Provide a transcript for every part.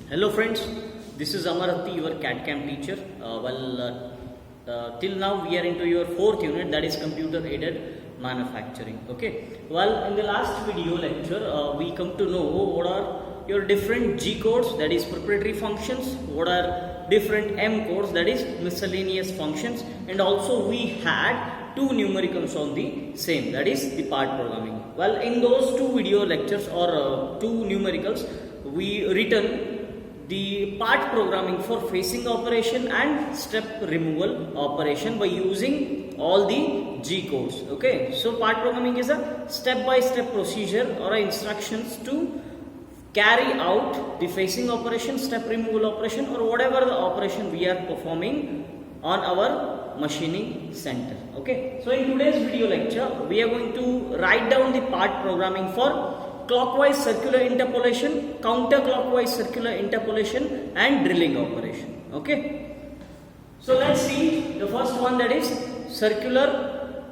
Hello friends, this is Amarati, your CAD/CAM teacher. Till now we are into your fourth unit, that is computer aided manufacturing. Okay. Well, in the last video lecture, we come to know what are your different G codes, that is proprietary functions, what are different M codes, that is miscellaneous functions, and also we had two numericals on the same, that is the part programming. Well, in those two video lectures or two numericals, we written the part programming for facing operation and step removal operation by using all the G codes. Okay, so part programming is a step-by-step procedure or instructions to carry out the facing operation, step removal operation, or whatever the operation we are performing on our machining center. Okay, so in today's video lecture we are going to write down the part programming for clockwise circular interpolation, counterclockwise circular interpolation, and drilling operation. Okay, so let's see the first one, that is circular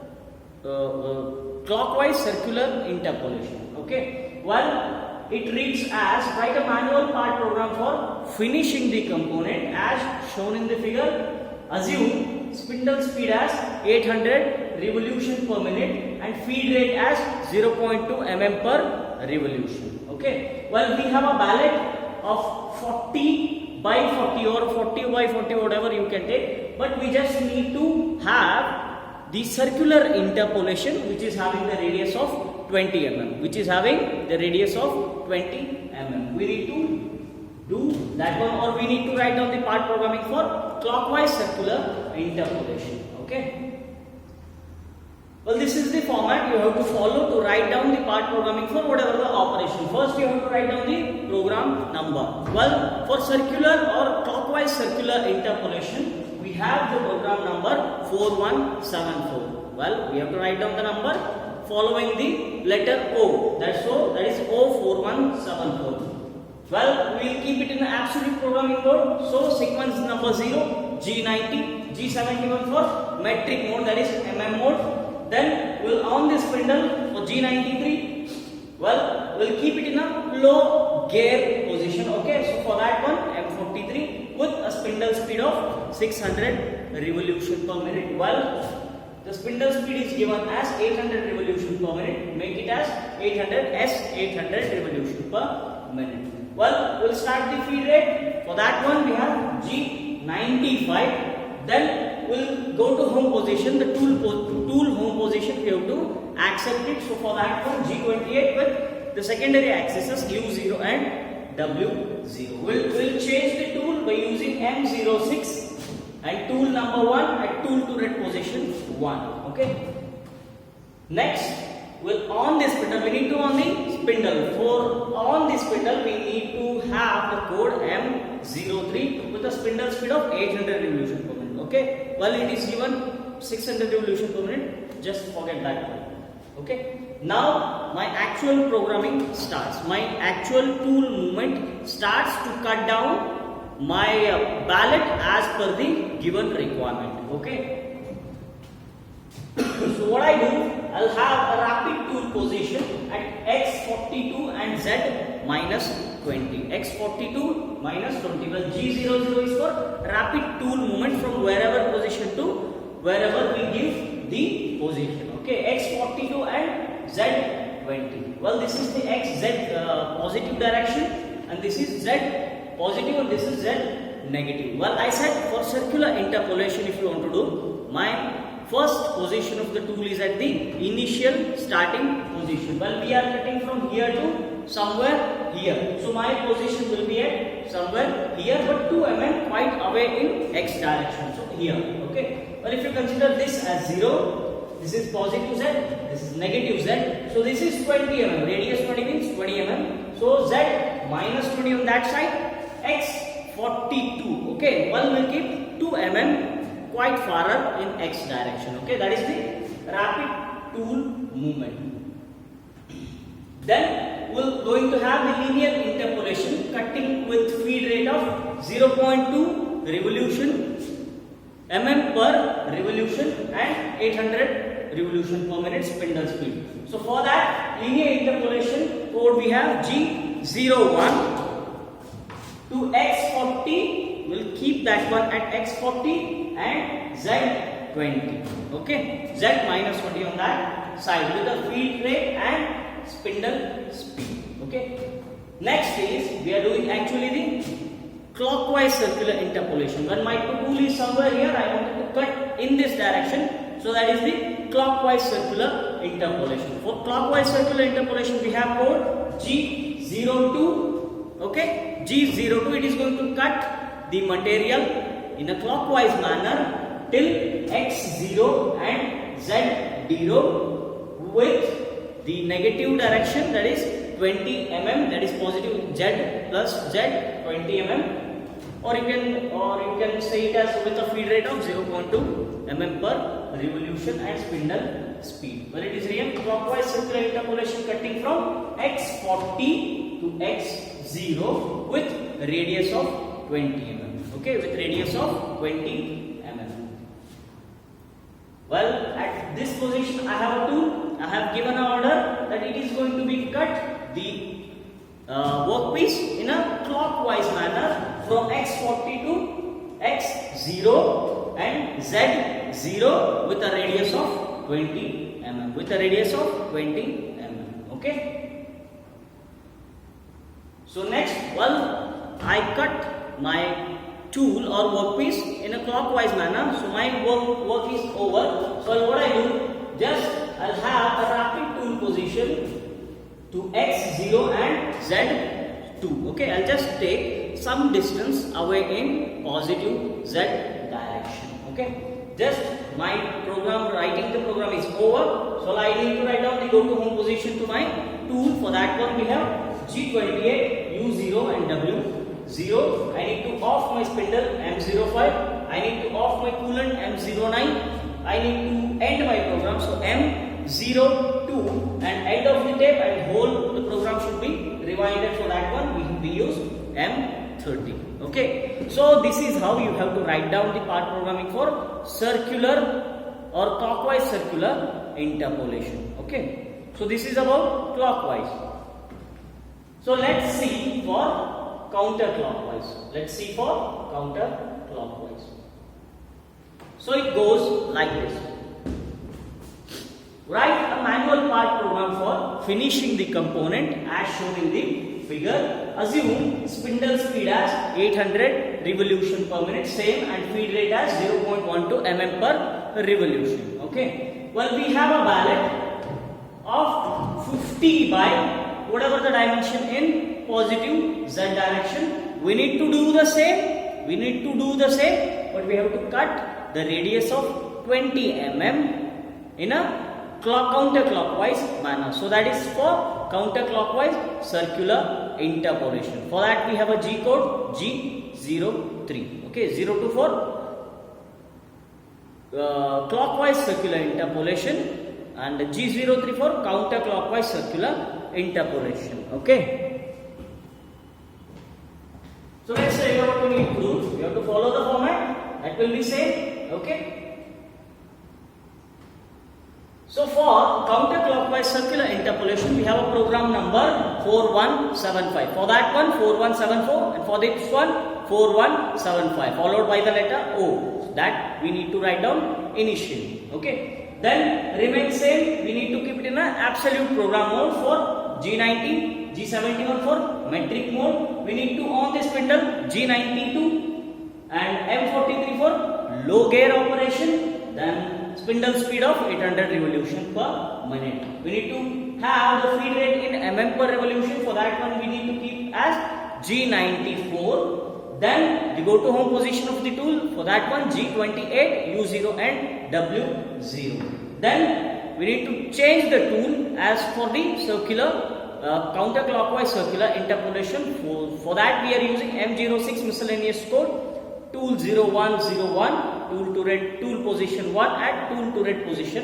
clockwise circular interpolation. Okay, well, it reads as write a manual part program for finishing the component as shown in the figure. Assume spindle speed as 800 revolution per minute and feed rate as 0.2 mm per revolution. Okay, well, we have a ballet of 40 by 40 or 40 by 40, whatever you can take, but we just need to have the circular interpolation which is having the radius of 20 mm, which is having the radius of 20 mm. We need to do that one, or we need to write down the part programming for clockwise circular interpolation. Okay, well, this is the format you have to follow to write down the part programming for whatever the operation. First you have to write down the program number. Well, for circular or clockwise circular interpolation we have the program number 4174. Well, we have to write down the number following the letter O. That is O4174. Well, we will keep it in absolute programming mode. So sequence number 0, G90, G71 for metric mode, that is MM mode. Then we will on the spindle for G93. Well, we will keep it in a low gear position. Okay, so for that one M43 with a spindle speed of 600 revolution per minute. Well, the spindle speed is given as 800 revolution per minute. Make it as 800 revolution per minute. Well, we'll start the feed rate. For that one we have G95. Then we'll go to home position, the tool home position we have to accept it. So for that one G28 with the secondary accesses U0 and W0. We'll change the tool by using M06 and tool number 1 at tool to red position 1. Okay. Next, we'll on the spindle, we need to on the spindle. For on the spindle we need to have the code M03 with a spindle speed of 800 revolution per minute. Okay, well, it is given 600 revolution per minute, just forget that one. Okay, now my actual programming starts. My actual tool movement starts to cut down my ballet as per the given requirement. Okay, so what I do, I'll have a rapid tool position at X42 and Z minus 20. X42 minus 20. Well, G00 is for rapid tool movement from wherever position to wherever we give the position. Okay, X42 and Z20. Well, this is the XZ positive direction and this is Z positive and this is Z negative. Well, I said for circular interpolation, if you want to do, my first position of the tool is at the initial starting position. Well, we are cutting from here to somewhere here. So my position will be at somewhere here, but 2 mm quite away in X direction. So here. Okay. Well, if you consider this as 0, this is positive Z, this is negative Z. So this is 20 mm. Radius 20 means 20 mm. So Z minus 20 on that side. X42. Okay. Well, we'll keep 2 mm quite far up in X direction. Okay, that is the rapid tool movement. Then we're going to have the linear interpolation, cutting with feed rate of 0.2 revolution mm per revolution and 800 revolution per minute spindle speed. So for that linear interpolation code we have G01 to x40, we'll keep that one at x40 and z20. Okay, z minus 20 on that side with the feed rate and spindle speed. Okay, next is we are doing actually the clockwise circular interpolation. When my tool is somewhere here, I wanted to cut in this direction, so that is the clockwise circular interpolation. For clockwise circular interpolation, we have code G02. Okay, G02, it is going to cut the material in a clockwise manner till x0 and z0 with the negative direction, that is 20 mm, that is positive z plus z 20 mm, or you can say it as with a feed rate of 0.2 mm per revolution and spindle speed. But it is real clockwise circular interpolation cutting from x40 to x0 with radius of 20 mm. Okay, with radius of 20 mm. Well, at this position I have a tool. I have given an order that it is going to be cut the workpiece in a clockwise manner from x40 to x0 and z0 with a radius of 20 mm. With a radius of 20 mm. Okay. So next, well, I cut my tool or workpiece in a clockwise manner. So my work is over. So what I do, just I'll have a rapid tool position to x0 and z2. Okay, I'll just take some distance away in positive z direction. Okay, just my program, writing the program is over. So I need to write down the go to home position to my tool. For that one we have G28, U0 and W0. I need to off my spindle M05. I need to off my coolant M09. I need to end my program. So M02 and end of the tape and whole the program should be rewinded. For that one we use M30. Okay. So this is how you have to write down the part programming for circular or clockwise circular interpolation. Okay. So this is about clockwise. So let's see for counterclockwise. Let's see for counterclockwise. So it goes like this. Write a manual part program for finishing the component as shown in the figure. Assume spindle speed as 800 revolution per minute, same, and feed rate as 0.12 mm per revolution. Okay. Well, we have a mallet of 50 by whatever the dimension in positive z direction. We need to do the same. But we have to cut the radius of 20 mm in a counterclockwise manner. So that is for counterclockwise circular interpolation. For that we have a G code G03. Okay, 02 for clockwise circular interpolation and G03 for counterclockwise circular interpolation. Okay. So let's say what we need to do. We have to follow the format. That will be same. Okay. So for counterclockwise circular interpolation, we have a program number 4175. For that one 4174 and for this one 4175 followed by the letter O. So that we need to write down initially. Okay. Then remain same. We need to keep it in an absolute program mode for G90, G71 for metric mode. We need to on the spindle G92 and M43 for low gear operation. Then spindle speed of 800 revolution per minute. We need to have the feed rate in mm per revolution. For that one we need to keep as G94. Then the go to home position of the tool. For that one G28, U0 and W0. Then we need to change the tool as for the circular counterclockwise circular interpolation. For that we are using M06 miscellaneous code. Tool 0101, tool to red, tool position 1 at tool to red position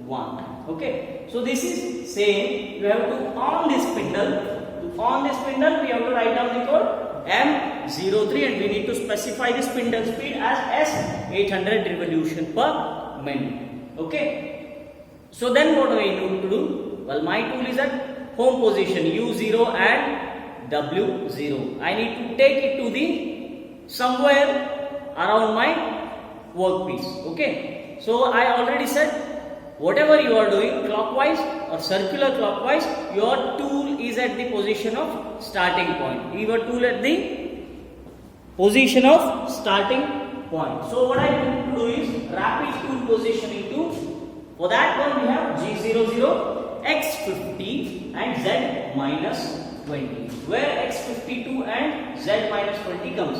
1. Okay. So this is same. You have to on this spindle. To on this spindle we have to write down the code M03 and we need to specify the spindle speed as S 800 revolution per minute. Okay. So then what do I need to do? Well, my tool is at home position U0 and W0. I need to take it to the somewhere around my workpiece. Okay. So I already said, whatever you are doing clockwise or circular clockwise, your tool is at the position of starting point. Your tool at the position of starting point. So what I need to do is rapid tool positioning to. For that one we have G00, X50 and Z minus 20. Where X52 and Z minus 20 comes?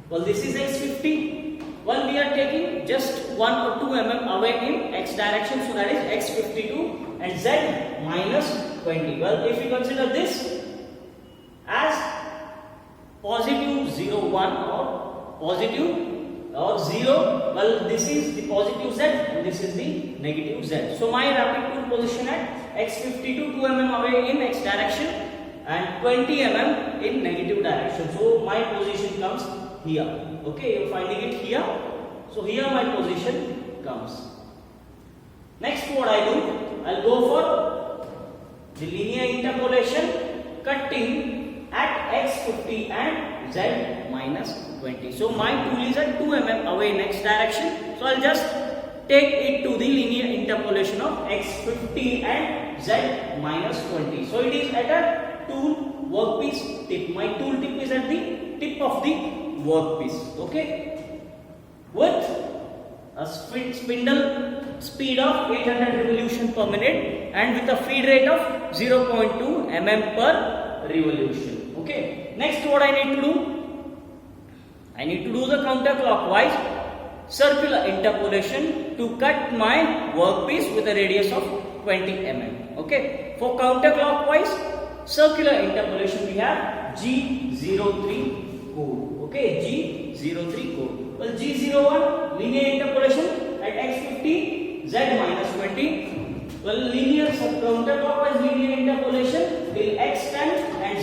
Well, this is X50. Well, we are taking just 1 or 2 mm away in X direction, so that is X52 and Z minus 20. Well, if you consider this as positive 01 or positive or 0, well, this is the positive Z and this is the negative Z. So my rapid tool position at X52 2 mm away in X direction and 20 mm in negative direction. So my position comes here. Okay, you're finding it here. So here my position comes. Next what I do, I'll go for the linear interpolation, cutting at X50 and Z minus 20. So my tool is at 2 mm away in X direction. So I'll just take it to the linear interpolation of X50 and Z minus 20. So it is at a tool workpiece tip. My tool tip is at the tip of the workpiece. Okay. With a spindle speed of 800 revolution per minute and with a feed rate of 0.2 mm per revolution. Okay. Next what I need to do? I need to do the counterclockwise circular interpolation to cut my workpiece with a radius of 20 mm. Okay. For counterclockwise circular interpolation we have G03 code. Okay, G03 code. Well, G01 linear interpolation at X50 Z minus 20. Well, linear counterclockwise linear interpolation till X10 and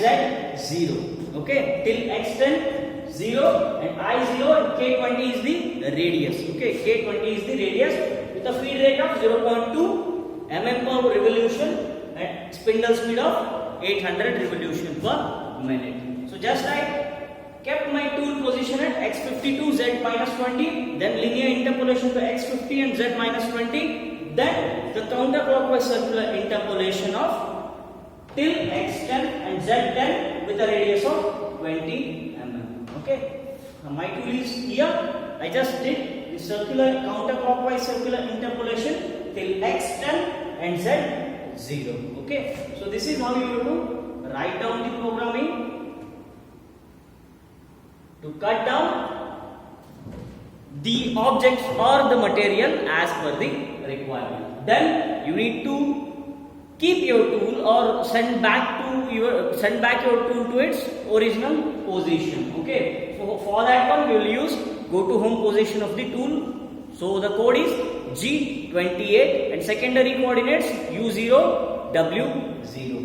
Z0. Okay, till X10 0 and I0 and K20 is the radius. Okay, K20 is the radius with a feed rate of 0.2 mm per revolution and spindle speed of 800 revolution per minute. So just I kept my tool position at X52 Z minus 20, then linear interpolation to X50 and Z minus 20, then the counterclockwise circular interpolation of till X10 and Z10 with a radius of 20 mm. Okay, now my tool is here. I just did the circular counterclockwise circular interpolation till X10 and Z0. Okay, so this is how you have to write down the programming to cut down the objects or the material as per the requirement. Then you need to keep your tool or send back your tool to its original position. Okay, so for that one we will use go to home position of the tool. So the code is G28 and secondary coordinates U0 W0.